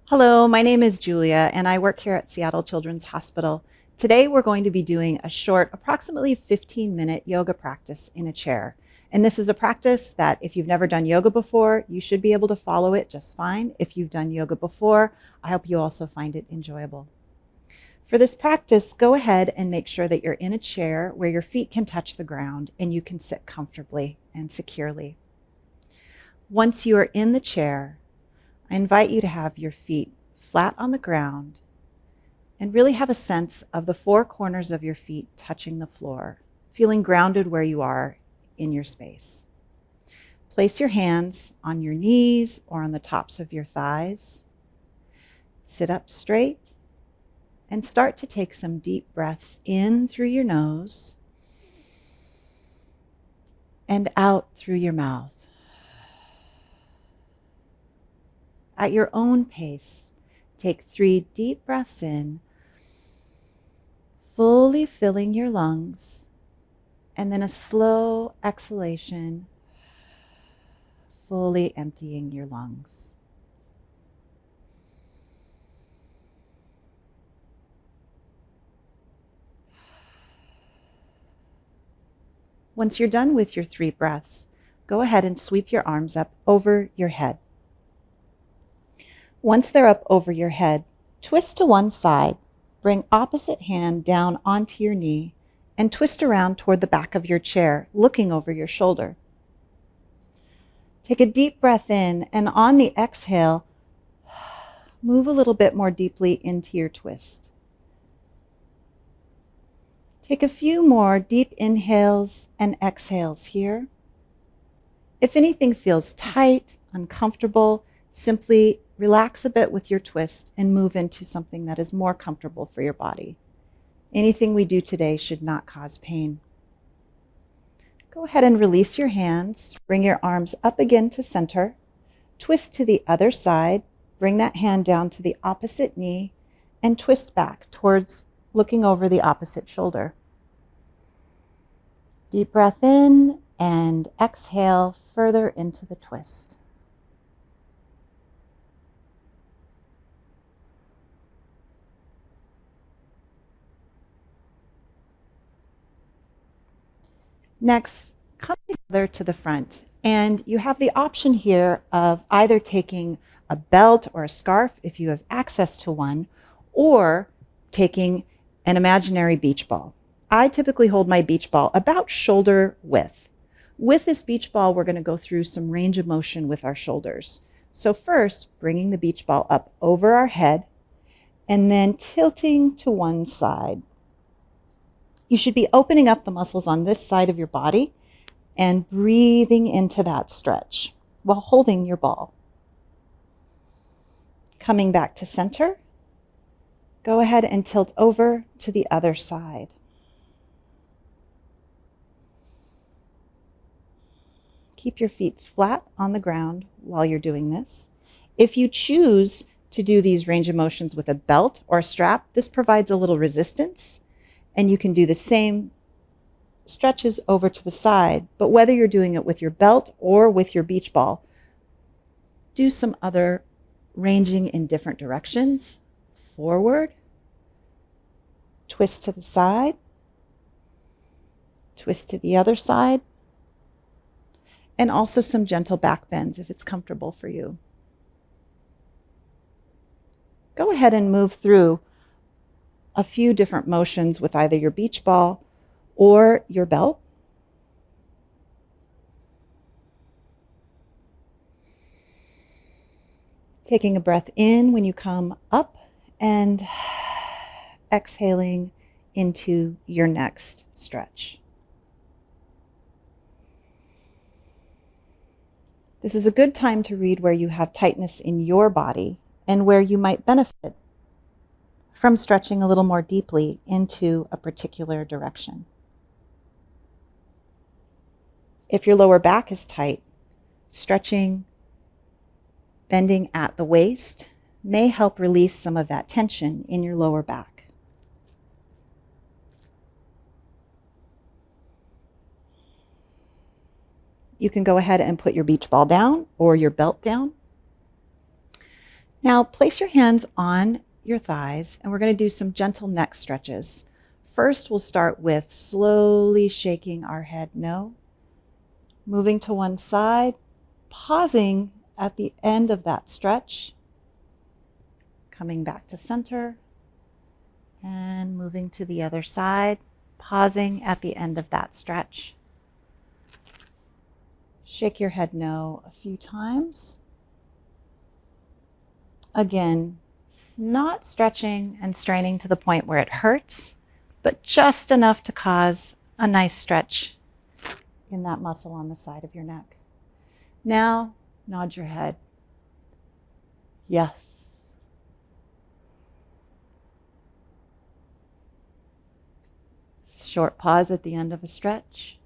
Hello, my name is Julia, and I work here at Seattle Children's Hospital. Today, we're going to be doing a short, approximately 15-minute yoga practice in a chair. And this is a practice that if you've never done yoga before, you should be able to follow it just fine. If you've done yoga before, I hope you also find it enjoyable. For this practice, go ahead and make sure that you're in a chair where your feet can touch the ground and you can sit comfortably and securely. Once you are in the chair, I invite you to have your feet flat on the ground and really have a sense of the four corners of your feet touching the floor, feeling grounded where you are in your space. Place your hands on your knees or on the tops of your thighs. Sit up straight and start to take some deep breaths in through your nose and out through your mouth. At your own pace, take 3 deep breaths in, fully filling your lungs, and then a slow exhalation, fully emptying your lungs. Once you're done with your 3 breaths, go ahead and sweep your arms up over your head. Once they're up over your head, twist to one side, bring opposite hand down onto your knee, and twist around toward the back of your chair, looking over your shoulder. Take a deep breath in, and on the exhale, move a little bit more deeply into your twist. Take a few more deep inhales and exhales here. If anything feels tight, uncomfortable, simply relax a bit with your twist and move into something that is more comfortable for your body. Anything we do today should not cause pain. Go ahead and release your hands. Bring your arms up again to center. Twist to the other side. Bring that hand down to the opposite knee and twist back towards looking over the opposite shoulder. Deep breath in and exhale further into the twist. Next, come together to the front, and you have the option here of either taking a belt or a scarf if you have access to one, or taking an imaginary beach ball. I typically hold my beach ball about shoulder width. With this beach ball, we're going to go through some range of motion with our shoulders. So first, bringing the beach ball up over our head and then tilting to one side. You should be opening up the muscles on this side of your body and breathing into that stretch while holding your ball. Coming back to center, go ahead and tilt over to the other side. Keep your feet flat on the ground while you're doing this. If you choose to do these range of motions with a belt or a strap, this provides a little resistance, and you can do the same stretches over to the side. But whether you're doing it with your belt or with your beach ball, do some other ranging in different directions. Forward, twist to the side, twist to the other side, and also some gentle back bends if it's comfortable for you. Go ahead and move through a few different motions with either your beach ball or your belt. Taking a breath in when you come up and exhaling into your next stretch. This is a good time to read where you have tightness in your body and where you might benefit from stretching a little more deeply into a particular direction. If your lower back is tight, stretching, bending at the waist may help release some of that tension in your lower back. You can go ahead and put your beach ball down or your belt down. Now place your hands on your thighs and we're going to do some gentle neck stretches. First, we'll start with slowly shaking our head no, moving to one side, pausing at the end of that stretch, coming back to center, and moving to the other side, pausing at the end of that stretch. Shake your head no a few times. Again, not stretching and straining to the point where it hurts, but just enough to cause a nice stretch in that muscle on the side of your neck. Now, nod your head. Yes. Short pause at the end of a stretch.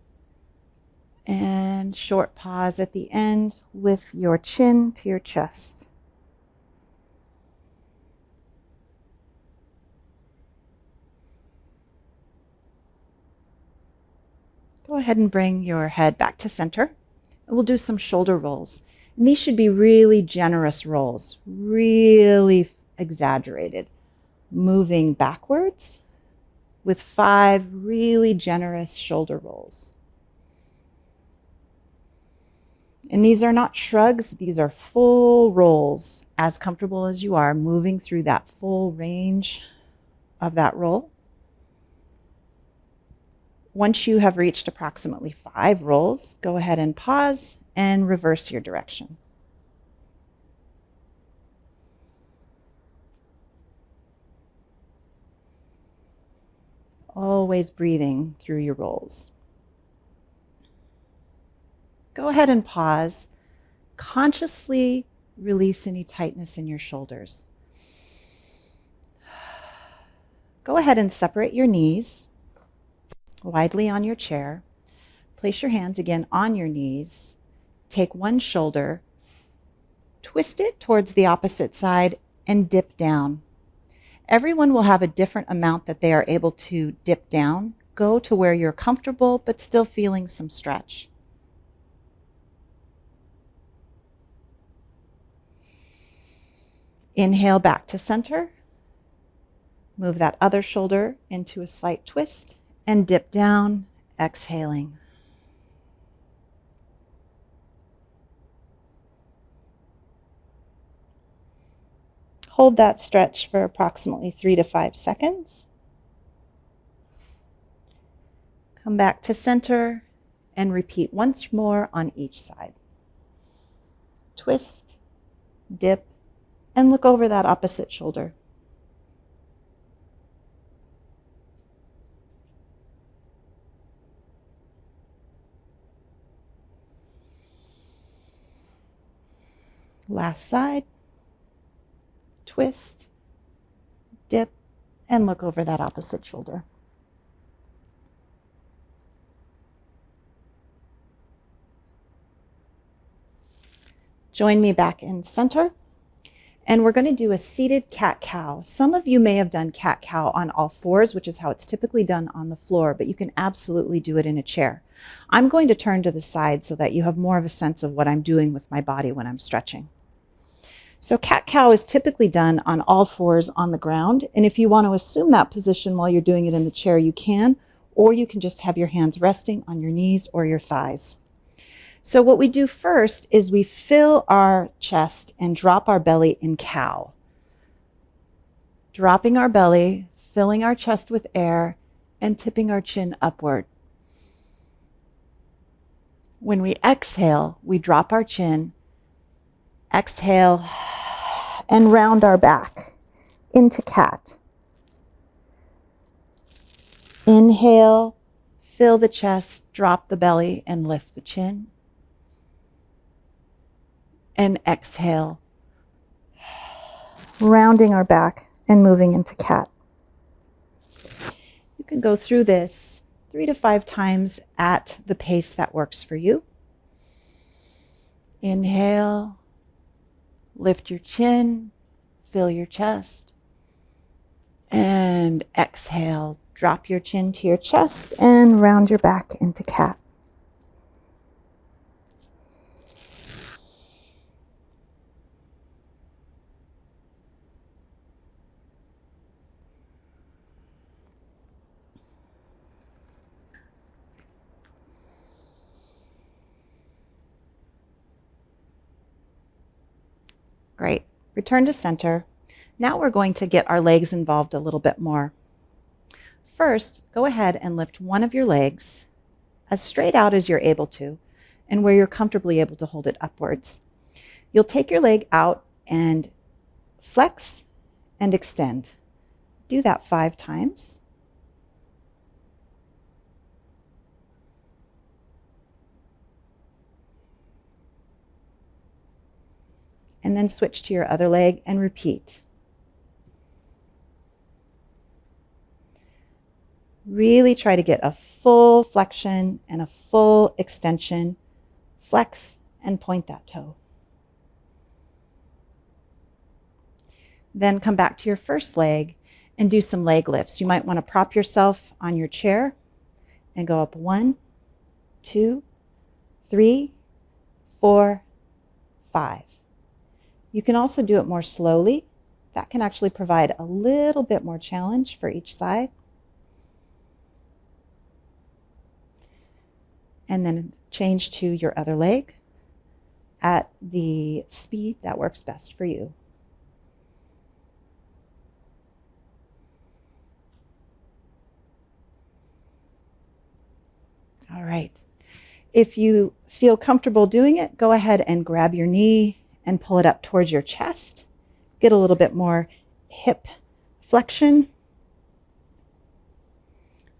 And short pause at the end with your chin to your chest. Go ahead and bring your head back to center. And we'll do some shoulder rolls. And these should be really generous rolls, really exaggerated. Moving backwards with 5 really generous shoulder rolls. And these are not shrugs, these are full rolls, as comfortable as you are, moving through that full range of that roll. Once you have reached approximately 5 rolls, go ahead and pause and reverse your direction. Always breathing through your rolls. Go ahead and pause. Consciously release any tightness in your shoulders. Go ahead and separate your knees widely on your chair. Place your hands again on your knees. Take one shoulder, twist it towards the opposite side, and dip down. Everyone will have a different amount that they are able to dip down. Go to where you're comfortable, but still feeling some stretch. Inhale back to center. Move that other shoulder into a slight twist and dip down, exhaling. Hold that stretch for approximately 3 to 5 seconds. Come back to center and repeat once more on each side. Twist, dip, and look over that opposite shoulder. Last side. Twist, dip, and look over that opposite shoulder. Join me back in center. And we're going to do a seated cat-cow. Some of you may have done cat-cow on all fours, which is how it's typically done on the floor, but you can absolutely do it in a chair. I'm going to turn to the side so that you have more of a sense of what I'm doing with my body when I'm stretching. So cat-cow is typically done on all fours on the ground. And if you want to assume that position while you're doing it in the chair, you can, or you can just have your hands resting on your knees or your thighs. So what we do first is we fill our chest and drop our belly in cow. Dropping our belly, filling our chest with air, and tipping our chin upward. When we exhale, we drop our chin, exhale, and round our back into cat. Inhale, fill the chest, drop the belly, and lift the chin. And exhale, rounding our back and moving into cat. You can go through this 3 to 5 times at the pace that works for you. Inhale, lift your chin, fill your chest, and exhale, drop your chin to your chest and round your back into cat. Return to center. Now we're going to get our legs involved a little bit more. First, go ahead and lift one of your legs as straight out as you're able to, and where you're comfortably able to hold it upwards. You'll take your leg out and flex and extend. Do that 5 times. And then switch to your other leg and repeat. Really try to get a full flexion and a full extension. Flex and point that toe. Then come back to your first leg and do some leg lifts. You might want to prop yourself on your chair and go up 1, 2, 3, 4, 5. You can also do it more slowly. That can actually provide a little bit more challenge for each side. And then change to your other leg at the speed that works best for you. All right. If you feel comfortable doing it, go ahead and grab your knee and pull it up towards your chest. Get a little bit more hip flexion.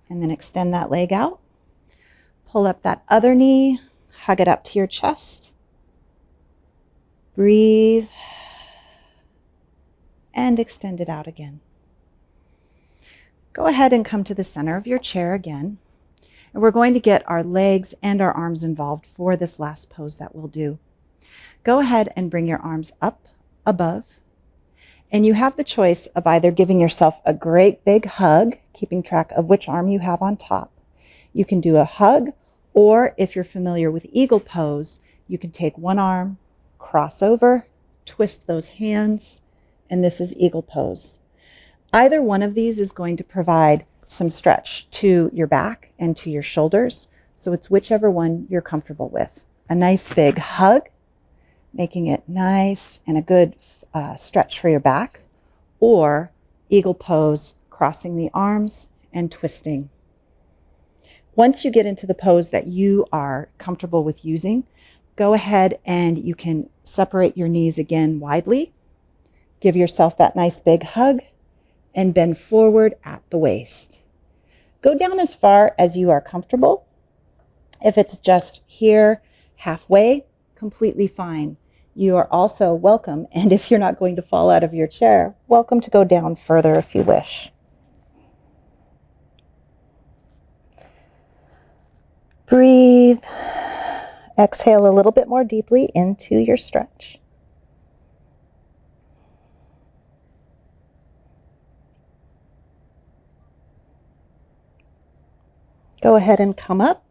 And then extend that leg out. Pull up that other knee, hug it up to your chest. Breathe and extend it out again. Go ahead and come to the center of your chair again. And we're going to get our legs and our arms involved for this last pose that we'll do. Go ahead and bring your arms up above. And you have the choice of either giving yourself a great big hug, keeping track of which arm you have on top. You can do a hug, or if you're familiar with eagle pose, you can take one arm, cross over, twist those hands, and this is eagle pose. Either one of these is going to provide some stretch to your back and to your shoulders, so it's whichever one you're comfortable with. A nice big hug, making it nice and a good stretch for your back, or eagle pose, crossing the arms and twisting. Once you get into the pose that you are comfortable with using, go ahead and you can separate your knees again widely. Give yourself that nice big hug and bend forward at the waist. Go down as far as you are comfortable. If it's just here, halfway, completely fine. You are also welcome, and if you're not going to fall out of your chair, welcome to go down further if you wish. Breathe. Exhale a little bit more deeply into your stretch. Go ahead and come up.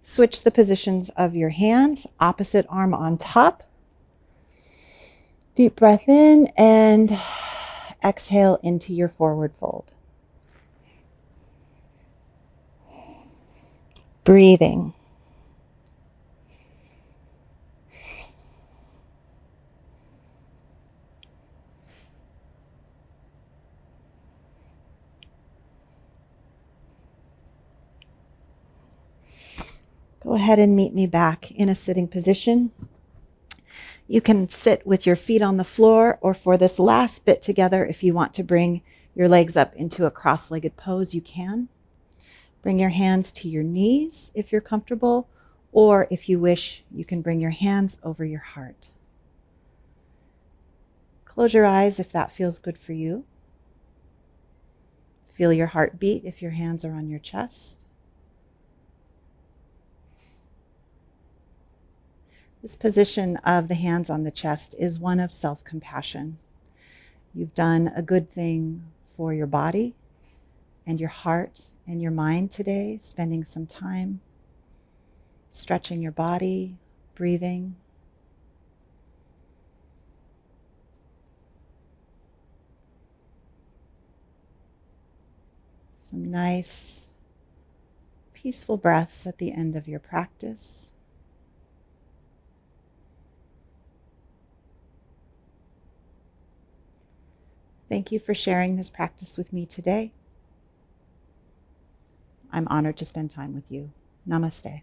Switch the positions of your hands, opposite arm on top. Deep breath in and exhale into your forward fold. Breathing. Go ahead and meet me back in a sitting position. You can sit with your feet on the floor, or for this last bit together, if you want to bring your legs up into a cross-legged pose, you can. Bring your hands to your knees if you're comfortable, or if you wish, you can bring your hands over your heart. Close your eyes if that feels good for you. Feel your heart beat if your hands are on your chest. This position of the hands on the chest is one of self-compassion. You've done a good thing for your body and your heart and your mind today, spending some time stretching your body, breathing. Some nice, peaceful breaths at the end of your practice. Thank you for sharing this practice with me today. I'm honored to spend time with you. Namaste.